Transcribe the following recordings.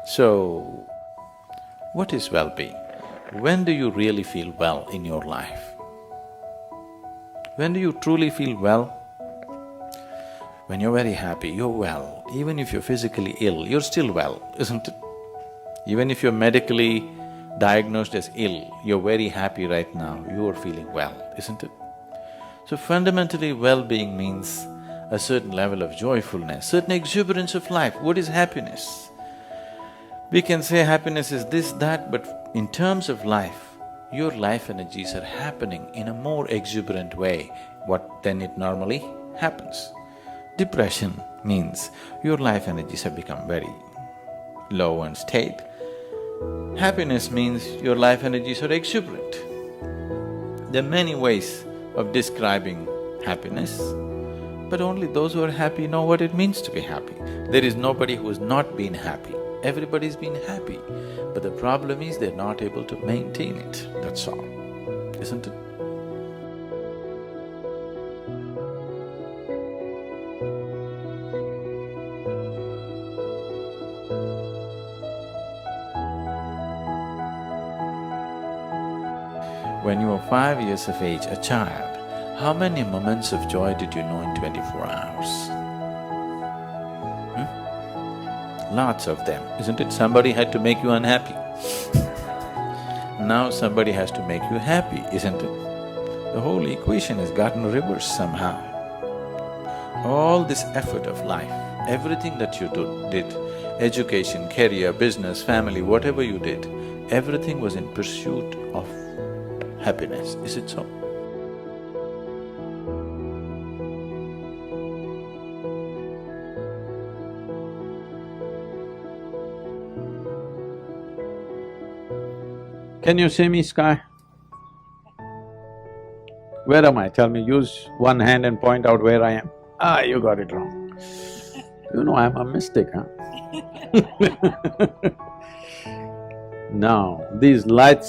So, what is well-being? When do you really feel well in your life? When do you truly feel well? When you're very happy, you're well. Even if you're physically ill, you're still well, isn't it? Even if you're medically diagnosed as ill, you're very happy right now, you are feeling well, isn't it? So fundamentally, well-being means a certain level of joyfulness, certain exuberance of life. What is happiness? We can say happiness is this, that, but in terms of life, your life energies are happening in a more exuberant way than it normally happens. Depression means your life energies have become very low and staid. Happiness means your life energies are exuberant. There are many ways of describing happiness, but only those who are happy know what it means to be happy. There is nobody who has not been happy. Everybody's been happy, but the problem is they're not able to maintain it, that's all, isn't it? When you were 5 years of age, a child, how many moments of joy did you know in 24 hours? Lots of them, isn't it? Somebody had to make you unhappy. Now somebody has to make you happy, isn't it? The whole equation has gotten reversed somehow. All this effort of life, everything that you did, education, career, business, family, whatever you did, everything was in pursuit of happiness, is it so? Can you see me, Sky? Where am I? Tell me, use one hand and point out where I am. Ah, you got it wrong. You know I'm a mystic, huh? Now, this light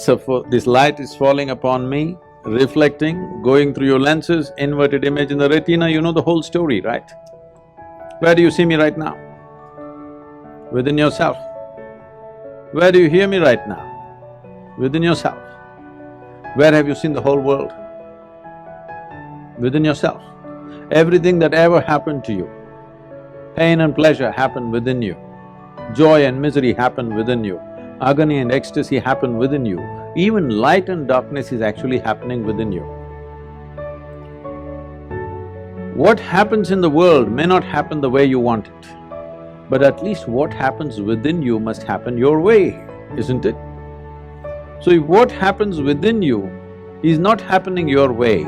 is falling upon me, reflecting, going through your lenses, inverted image in the retina, you know the whole story, right? Where do you see me right now? Within yourself. Where do you hear me right now? Within yourself. Where have you seen the whole world? Within yourself. Everything that ever happened to you, pain and pleasure happened within you, joy and misery happened within you, agony and ecstasy happened within you, even light and darkness is actually happening within you. What happens in the world may not happen the way you want it, but at least what happens within you must happen your way, isn't it? So if what happens within you is not happening your way,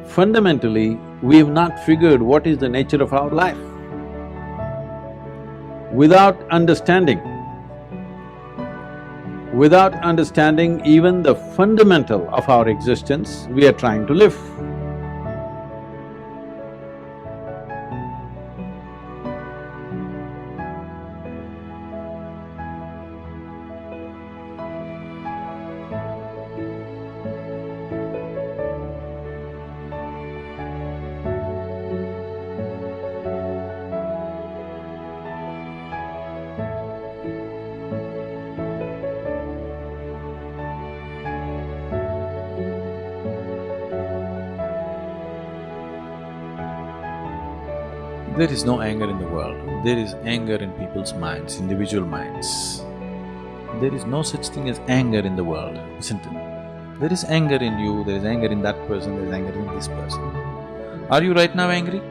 fundamentally, we have not figured what is the nature of our life. Without understanding even the fundamental of our existence, we are trying to live. There is no anger in the world, there is anger in people's minds, individual minds. There is no such thing as anger in the world, isn't it? There is anger in you, there is anger in that person, there is anger in this person. Are you right now angry?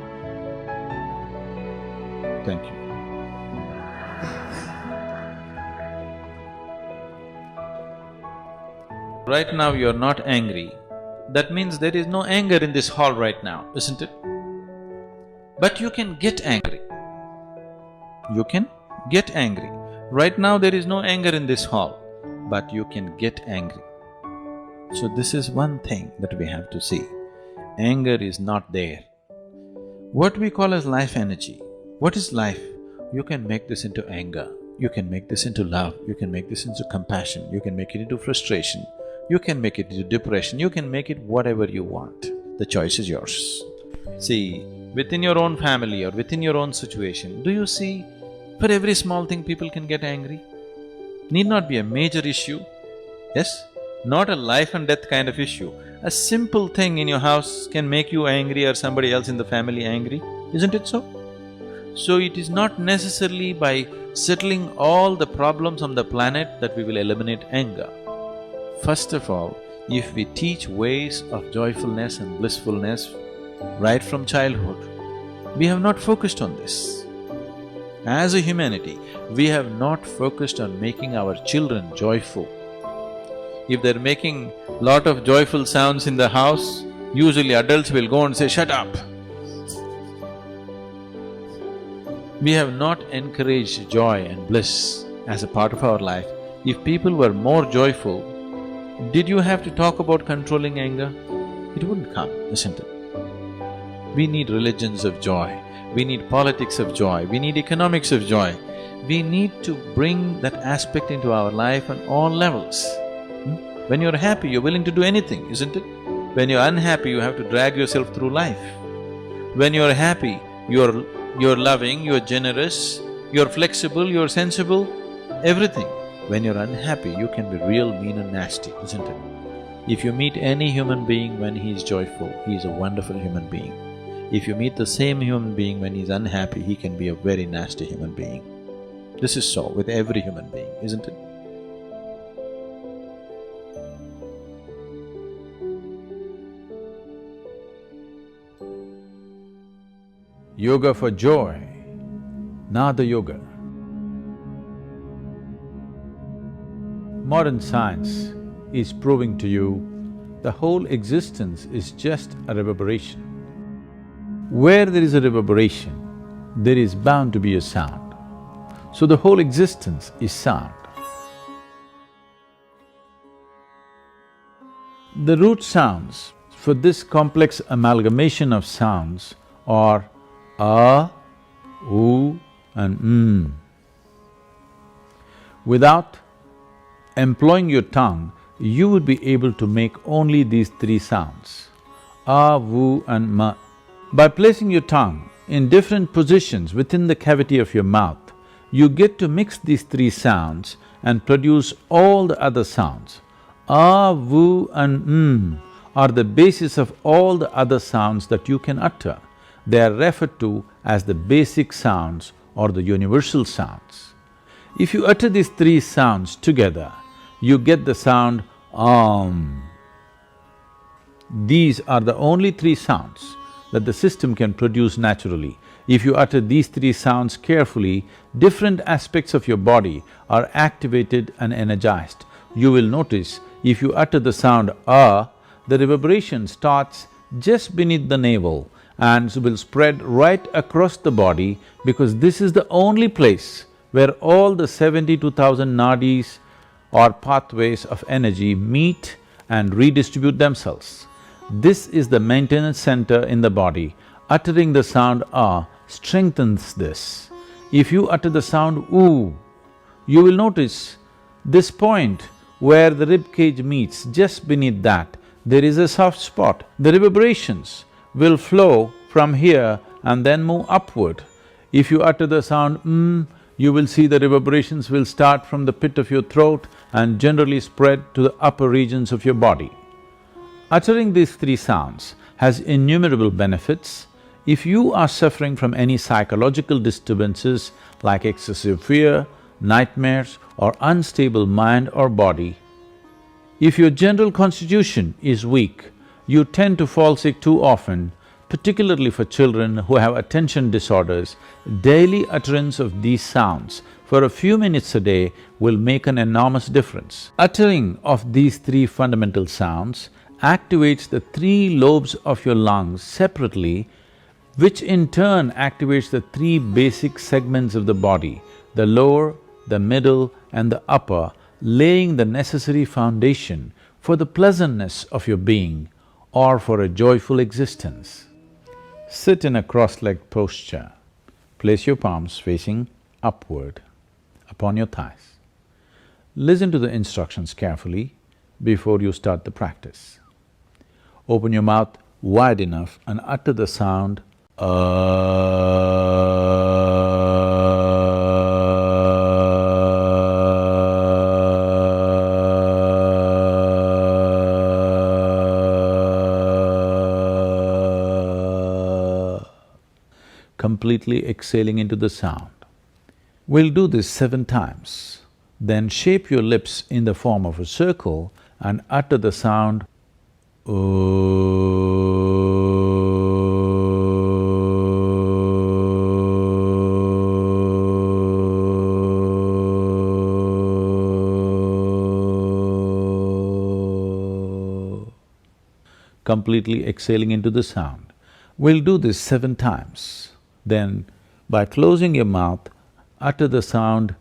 Thank you. Right now you're not angry, that means there is no anger in this hall right now, isn't it? But you can get angry. You can get angry. Right now there is no anger in this hall, but you can get angry. So this is one thing that we have to see. Anger is not there. What we call as life energy, what is life? You can make this into anger, you can make this into love, you can make this into compassion, you can make it into frustration, you can make it into depression, you can make it whatever you want. The choice is yours. See, within your own family or within your own situation, do you see, for every small thing people can get angry? need not be a major issue. Yes? Not a life and death kind of issue. A simple thing in your house can make you angry or somebody else in the family angry, isn't it so? So it is not necessarily by settling all the problems on the planet that we will eliminate anger. First of all, if we teach ways of joyfulness and blissfulness right from childhood, we have not focused on this. As a humanity, we have not focused on making our children joyful. If they're making lot of joyful sounds in the house, usually adults will go and say, "Shut up." We have not encouraged joy and bliss as a part of our life. If people were more joyful, did you have to talk about controlling anger? It wouldn't come, isn't it? We need religions of joy, we need politics of joy, we need economics of joy. We need to bring that aspect into our life on all levels. When you're happy, you're willing to do anything, isn't it? When you're unhappy, you have to drag yourself through life. When you're happy, you're loving, you're generous, you're flexible, you're sensible, everything. When you're unhappy, you can be real mean and nasty, isn't it? If you meet any human being when he is joyful, he is a wonderful human being. If you meet the same human being when he's unhappy, he can be a very nasty human being. This is so with every human being, isn't it? Yoga for joy, Nada Yoga. Modern science is proving to you the whole existence is just a reverberation. Where there is a reverberation, there is bound to be a sound. So the whole existence is sound. The root sounds for this complex amalgamation of sounds are a, u and m. Without employing your tongue, you would be able to make only these three sounds, a, vu and ma. By placing your tongue in different positions within the cavity of your mouth, you get to mix these three sounds and produce all the other sounds. A, vu and m are the basis of all the other sounds that you can utter. They are referred to as the basic sounds or the universal sounds. If you utter these three sounds together, you get the sound Om. These are the only three sounds that the system can produce naturally. If you utter these three sounds carefully, different aspects of your body are activated and energized. You will notice if you utter the sound A, the reverberation starts just beneath the navel and will spread right across the body because this is the only place where all the 72,000 nadis or pathways of energy meet and redistribute themselves. This is the maintenance center in the body. Uttering the sound A strengthens this. If you utter the sound U, you will notice this point where the rib cage meets, just beneath that, there is a soft spot. The reverberations will flow from here and then move upward. If you utter the sound you will see the reverberations will start from the pit of your throat and generally spread to the upper regions of your body. Uttering these three sounds has innumerable benefits. If you are suffering from any psychological disturbances like excessive fear, nightmares or unstable mind or body, if your general constitution is weak, you tend to fall sick too often, particularly for children who have attention disorders, daily utterance of these sounds for a few minutes a day will make an enormous difference. Uttering of these three fundamental sounds activates the three lobes of your lungs separately, which in turn activates the three basic segments of the body, the lower, the middle and the upper, laying the necessary foundation for the pleasantness of your being or for a joyful existence. Sit in a cross-legged posture. Place your palms facing upward upon your thighs. Listen to the instructions carefully before you start the practice. Open your mouth wide enough and utter the sound completely exhaling into the sound. We'll do this 7 times. Then shape your lips in the form of a circle and utter the sound completely exhaling into the sound. We'll do this 7 times. Then, by closing your mouth, utter the sound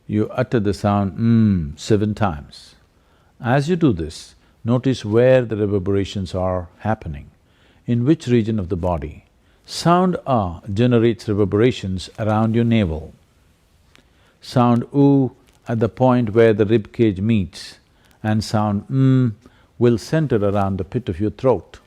You utter the sound 7 times. As you do this, notice where the reverberations are happening, in which region of the body. Sound ah generates reverberations around your navel. Sound oo at the point where the rib cage meets, and sound will center around the pit of your throat.